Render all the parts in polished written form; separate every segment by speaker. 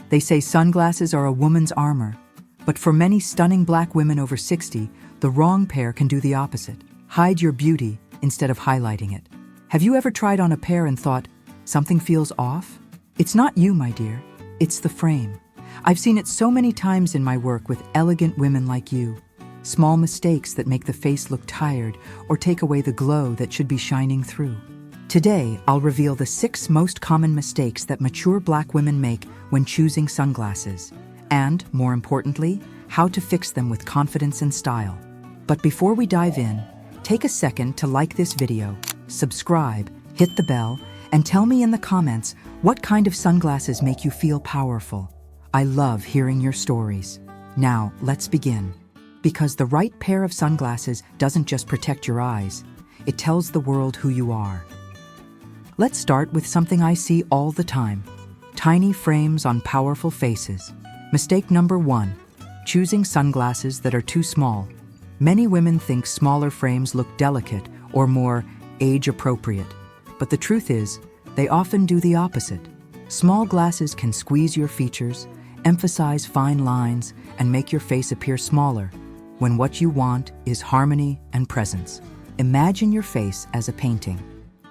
Speaker 1: They say sunglasses are a woman's armor, but for many stunning black women over 60, the wrong pair can do the opposite. Hide your beauty instead of highlighting it. Have you ever tried on a pair and thought, something feels off? It's not you, my dear. It's the frame. I've seen it so many times in my work with elegant women like you. Small mistakes that make the face look tired or take away the glow that should be shining through. Today, I'll reveal the 6 most common mistakes that mature black women make when choosing sunglasses, and, more importantly, how to fix them with confidence and style. But before we dive in, take a second to like this video, subscribe, hit the bell, and tell me in the comments what kind of sunglasses make you feel powerful. I love hearing your stories. Now, let's begin. Because the right pair of sunglasses doesn't just protect your eyes, it tells the world who you are. Let's start with something I see all the time: tiny frames on powerful faces. Mistake number 1, choosing sunglasses that are too small. Many women think smaller frames look delicate or more age-appropriate, but the truth is, they often do the opposite. Small glasses can squeeze your features, emphasize fine lines, and make your face appear smaller, when what you want is harmony and presence. Imagine your face as a painting.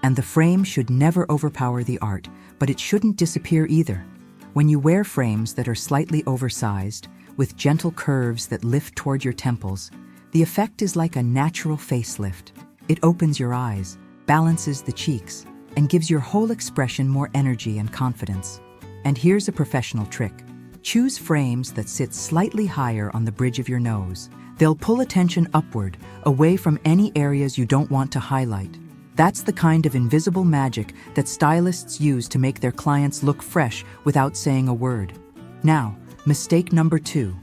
Speaker 1: And the frame should never overpower the art, but it shouldn't disappear either. When you wear frames that are slightly oversized, with gentle curves that lift toward your temples, the effect is like a natural facelift. It opens your eyes, balances the cheeks, and gives your whole expression more energy and confidence. And here's a professional trick. Choose frames that sit slightly higher on the bridge of your nose. They'll pull attention upward, away from any areas you don't want to highlight. That's the kind of invisible magic that stylists use to make their clients look fresh without saying a word. Now, mistake number 2,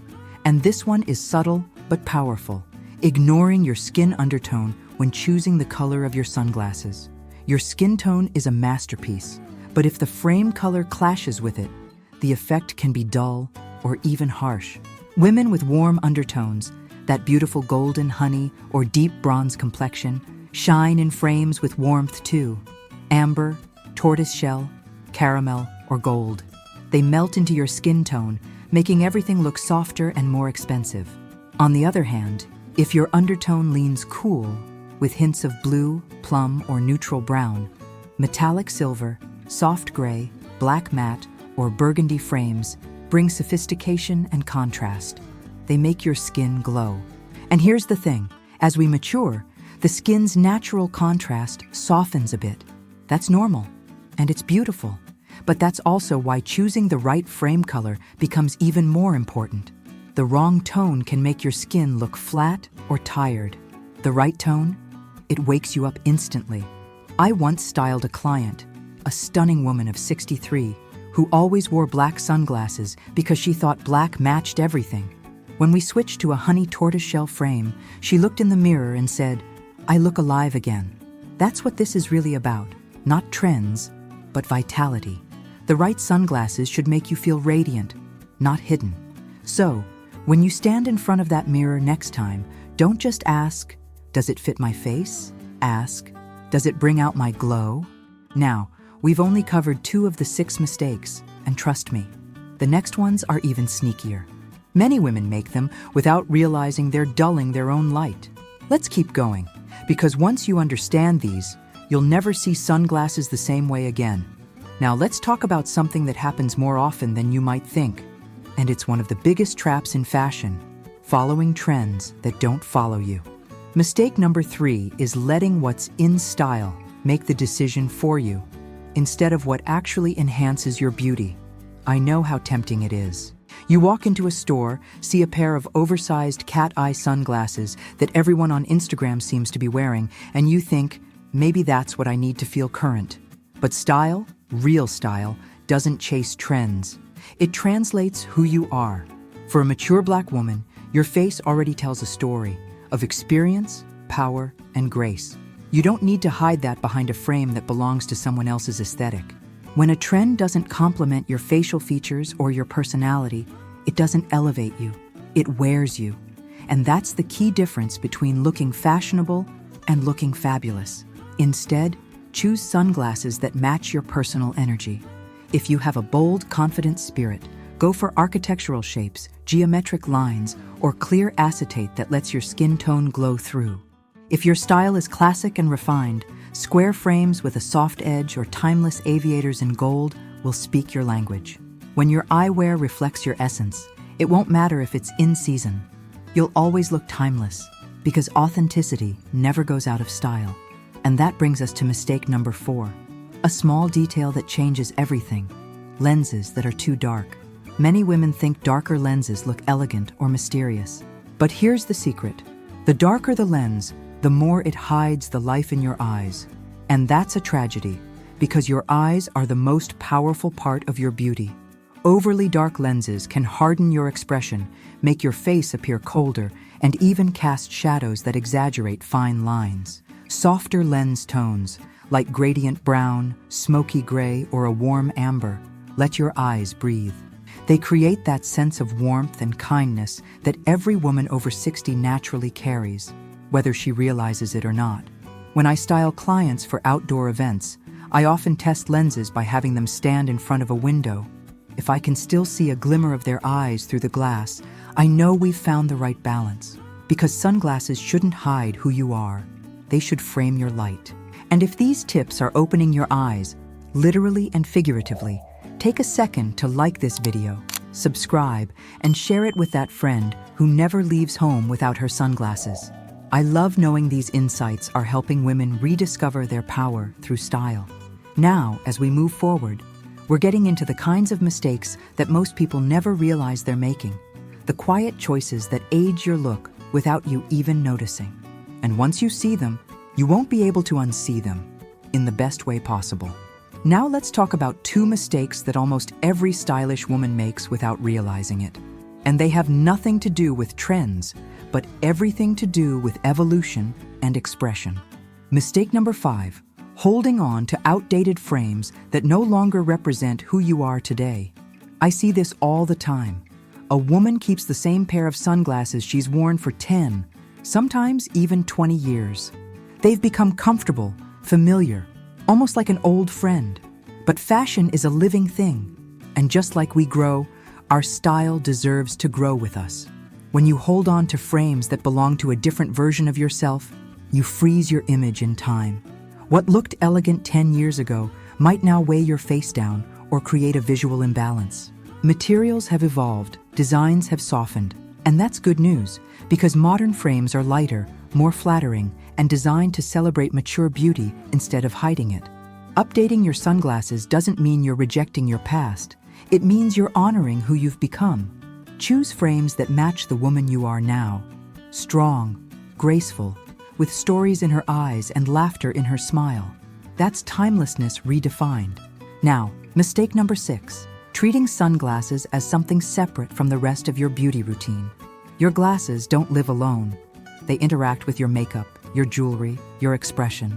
Speaker 1: and this one is subtle but powerful: ignoring your skin undertone when choosing the color of your sunglasses. Your skin tone is a masterpiece, but if the frame color clashes with it, the effect can be dull or even harsh. Women with warm undertones, that beautiful golden honey or deep bronze complexion, shine in frames with warmth too. Amber, tortoiseshell, caramel, or gold. They melt into your skin tone, making everything look softer and more expensive. On the other hand, if your undertone leans cool, with hints of blue, plum, or neutral brown, metallic silver, soft gray, black matte, or burgundy frames bring sophistication and contrast. They make your skin glow. And here's the thing, as we mature, the skin's natural contrast softens a bit. That's normal, and it's beautiful. But that's also why choosing the right frame color becomes even more important. The wrong tone can make your skin look flat or tired. The right tone? It wakes you up instantly. I once styled a client, a stunning woman of 63, who always wore black sunglasses because she thought black matched everything. When we switched to a honey tortoiseshell frame, she looked in the mirror and said, "I look alive again." That's what this is really about. Not trends, but vitality. The right sunglasses should make you feel radiant, not hidden. So, when you stand in front of that mirror next time, don't just ask, "Does it fit my face?" Ask, "Does it bring out my glow?" Now, we've only covered 2 of the 6 mistakes, and trust me, the next ones are even sneakier. Many women make them without realizing they're dulling their own light. Let's keep going, because once you understand these, you'll never see sunglasses the same way again. Now let's talk about something that happens more often than you might think, and it's one of the biggest traps in fashion: following trends that don't follow you. Mistake number 3 is letting what's in style make the decision for you, instead of what actually enhances your beauty. I know how tempting it is. You walk into a store, see a pair of oversized cat-eye sunglasses that everyone on Instagram seems to be wearing, and you think, maybe that's what I need to feel current. But style, real style, doesn't chase trends. It translates who you are. For a mature black woman, your face already tells a story of experience, power, and grace. You don't need to hide that behind a frame that belongs to someone else's aesthetic. When a trend doesn't complement your facial features or your personality, it doesn't elevate you, it wears you. And that's the key difference between looking fashionable and looking fabulous. Instead, choose sunglasses that match your personal energy. If you have a bold, confident spirit, Go for architectural shapes, geometric lines, or clear acetate that lets your skin tone glow through. If your style is classic and refined, square frames with a soft edge or timeless aviators in gold will speak your language. When your eyewear reflects your essence, it won't matter if it's in season. You'll always look timeless, because authenticity never goes out of style. And that brings us to mistake number 4. A small detail that changes everything: lenses that are too dark. Many women think darker lenses look elegant or mysterious. But here's the secret. The darker the lens, the more it hides the life in your eyes. And that's a tragedy, because your eyes are the most powerful part of your beauty. Overly dark lenses can harden your expression, make your face appear colder, and even cast shadows that exaggerate fine lines. Softer lens tones, like gradient brown, smoky gray, or a warm amber, let your eyes breathe. They create that sense of warmth and kindness that every woman over 60 naturally carries, whether she realizes it or not. When I style clients for outdoor events, I often test lenses by having them stand in front of a window. If I can still see a glimmer of their eyes through the glass, I know we've found the right balance. Because sunglasses shouldn't hide who you are. They should frame your light. And if these tips are opening your eyes, literally and figuratively, take a second to like this video, subscribe, and share it with that friend who never leaves home without her sunglasses. I love knowing these insights are helping women rediscover their power through style. Now, as we move forward, we're getting into the kinds of mistakes that most people never realize they're making. The quiet choices that age your look without you even noticing. And once you see them, you won't be able to unsee them in the best way possible. Now let's talk about 2 mistakes that almost every stylish woman makes without realizing it. And they have nothing to do with trends, but everything to do with evolution and expression. Mistake number 5. Holding on to outdated frames that no longer represent who you are today. I see this all the time. A woman keeps the same pair of sunglasses she's worn for 10, sometimes even 20 years. They've become comfortable, familiar, almost like an old friend. But fashion is a living thing, and just like we grow, our style deserves to grow with us. When you hold on to frames that belong to a different version of yourself, you freeze your image in time. What looked elegant 10 years ago might now weigh your face down or create a visual imbalance. Materials have evolved, designs have softened, and that's good news, because modern frames are lighter, more flattering, and designed to celebrate mature beauty instead of hiding it. Updating your sunglasses doesn't mean you're rejecting your past. It means you're honoring who you've become. Choose frames that match the woman you are now. Strong, graceful, with stories in her eyes and laughter in her smile. That's timelessness redefined. Now, mistake number 6. Treating sunglasses as something separate from the rest of your beauty routine. Your glasses don't live alone. They interact with your makeup, your jewelry, your expression.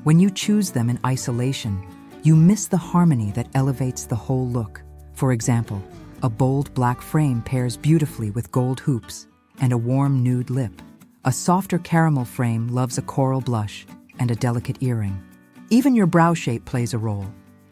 Speaker 1: When you choose them in isolation, you miss the harmony that elevates the whole look. For example, a bold black frame pairs beautifully with gold hoops and a warm nude lip. A softer caramel frame loves a coral blush and a delicate earring. Even your brow shape plays a role.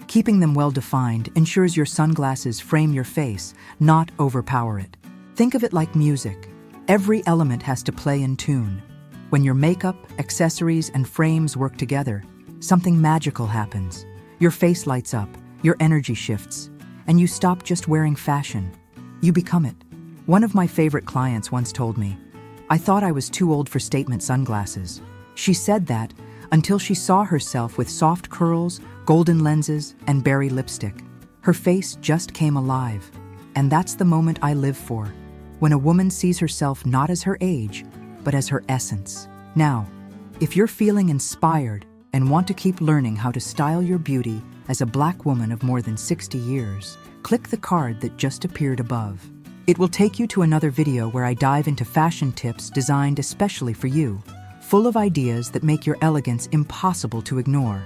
Speaker 1: Keeping them well-defined ensures your sunglasses frame your face, not overpower it. Think of it like music. Every element has to play in tune. When your makeup, accessories, and frames work together, something magical happens. Your face lights up, your energy shifts, and you stop just wearing fashion. You become it. One of my favorite clients once told me, "I thought I was too old for statement sunglasses." She said that until she saw herself with soft curls, golden lenses, and berry lipstick. Her face just came alive. And that's the moment I live for, when a woman sees herself not as her age, but as her essence. Now, if you're feeling inspired and want to keep learning how to style your beauty as a Black woman of more than 60 years, click the card that just appeared above. It will take you to another video where I dive into fashion tips designed especially for you, full of ideas that make your elegance impossible to ignore.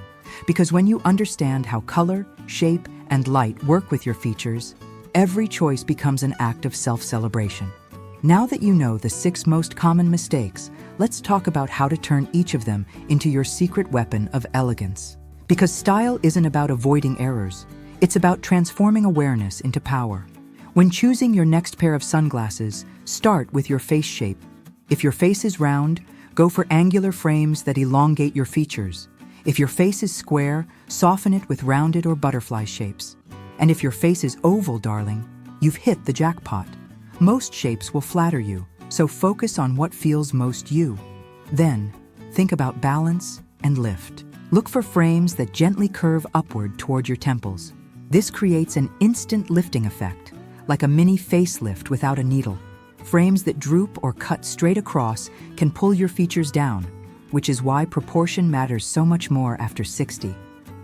Speaker 1: Because when you understand how color, shape, and light work with your features, every choice becomes an act of self-celebration. Now that you know the 6 most common mistakes, let's talk about how to turn each of them into your secret weapon of elegance. Because style isn't about avoiding errors, it's about transforming awareness into power. When choosing your next pair of sunglasses, start with your face shape. If your face is round, go for angular frames that elongate your features. If your face is square, soften it with rounded or butterfly shapes. And if your face is oval, darling, you've hit the jackpot. Most shapes will flatter you, so focus on what feels most you. Then, think about balance and lift. Look for frames that gently curve upward toward your temples. This creates an instant lifting effect, like a mini facelift without a needle. Frames that droop or cut straight across can pull your features down, which is why proportion matters so much more after 60.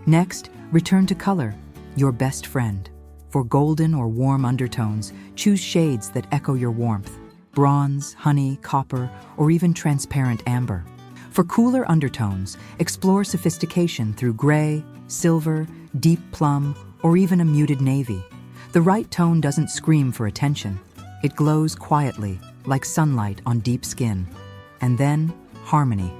Speaker 1: Next, return to color, your best friend. For golden or warm undertones, choose shades that echo your warmth: bronze, honey, copper, or even transparent amber. For cooler undertones, explore sophistication through gray, silver, deep plum, or even a muted navy. The right tone doesn't scream for attention. It glows quietly, like sunlight on deep skin. And then, harmony.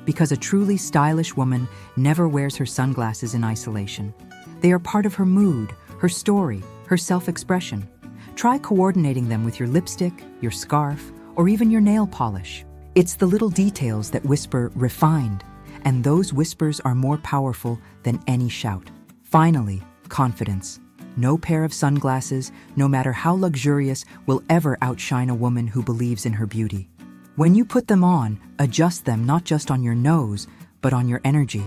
Speaker 1: Because a truly stylish woman never wears her sunglasses in isolation. They are part of her mood, her story, her self-expression. Try coordinating them with your lipstick, your scarf, or even your nail polish. It's the little details that whisper refined, and those whispers are more powerful than any shout. Finally, confidence. No pair of sunglasses, no matter how luxurious, will ever outshine a woman who believes in her beauty. When you put them on, adjust them not just on your nose, but on your energy.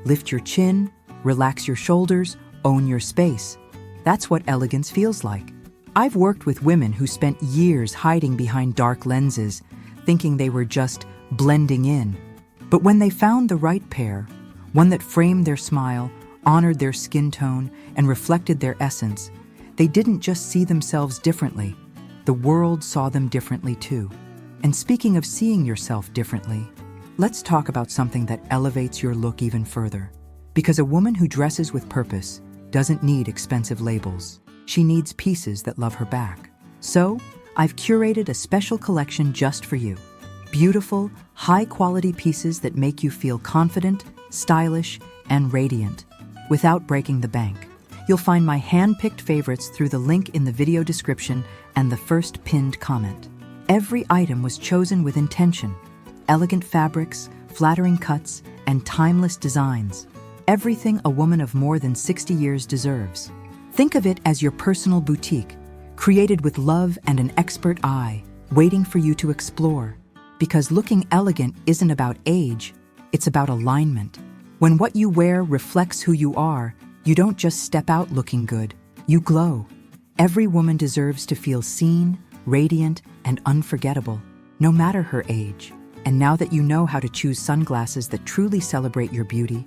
Speaker 1: Lift your chin, relax your shoulders, own your space. That's what elegance feels like. I've worked with women who spent years hiding behind dark lenses, thinking they were just blending in. But when they found the right pair, one that framed their smile, honored their skin tone, and reflected their essence, they didn't just see themselves differently. The world saw them differently too. And speaking of seeing yourself differently, let's talk about something that elevates your look even further. Because a woman who dresses with purpose doesn't need expensive labels. She needs pieces that love her back. So, I've curated a special collection just for you. Beautiful, high-quality pieces that make you feel confident, stylish, and radiant, without breaking the bank. You'll find my hand-picked favorites through the link in the video description and the first pinned comment. Every item was chosen with intention. Elegant fabrics, flattering cuts, and timeless designs. Everything a woman of more than 60 years deserves. Think of it as your personal boutique, created with love and an expert eye, waiting for you to explore. Because looking elegant isn't about age, it's about alignment. When what you wear reflects who you are, you don't just step out looking good, you glow. Every woman deserves to feel seen, radiant, and unforgettable, no matter her age. And now that you know how to choose sunglasses that truly celebrate your beauty,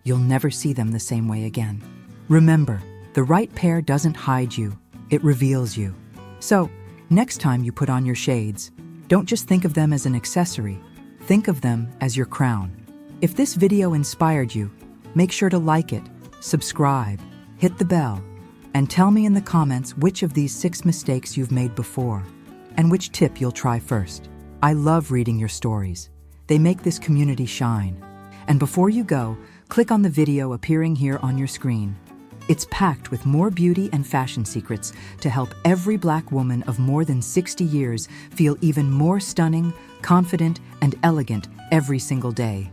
Speaker 1: you'll never see them the same way again. Remember, the right pair doesn't hide you, it reveals you. So, next time you put on your shades, don't just think of them as an accessory, think of them as your crown. If this video inspired you, make sure to like it, subscribe, hit the bell, and tell me in the comments which of these 6 mistakes you've made before, and which tip you'll try first. I love reading your stories. They make this community shine. And before you go, click on the video appearing here on your screen. It's packed with more beauty and fashion secrets to help every Black woman of more than 60 years feel even more stunning, confident, and elegant every single day.